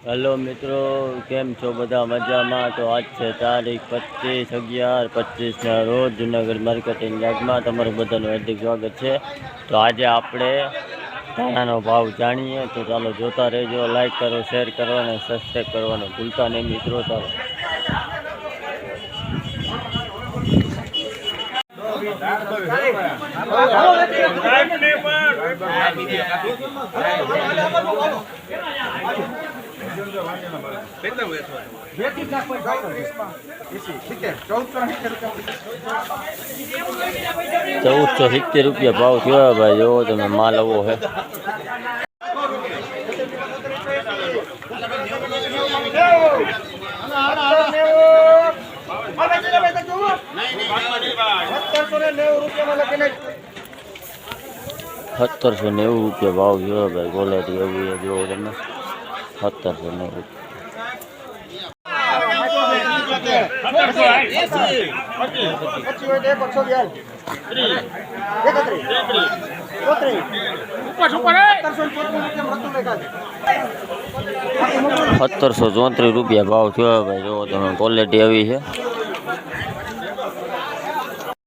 Hello મિત્રો, કેમ છો બધા? મજામાં? તો આજ છે તારીખ 25/11/25ના રોજ જુનાગઢ માર્કેટિંગ યાર્ડમાં તમારું બધાનું હાર્દિક સ્વાગત છે। તો આજે આપણે ધાણાનો ભાવ જાણીએ, તો ચાલો જોતા રહેજો। લાઈક કરો, શેર કરો અને સબસ્ક્રાઈબ કરવાનું ભૂલતા નહીં મિત્રો। ચાલો 1470 રૂપિયા ભાવ થયો ભાઈ। જો તમે માલ આવો હે। ₹1790 ભાવ થયો ભાઈ। ક્વોલિટી એવી है, જો તમે 1790। ₹1734 ભાવ થયો ભાઈ। જો તમે ક્વોલિટી આવી છે।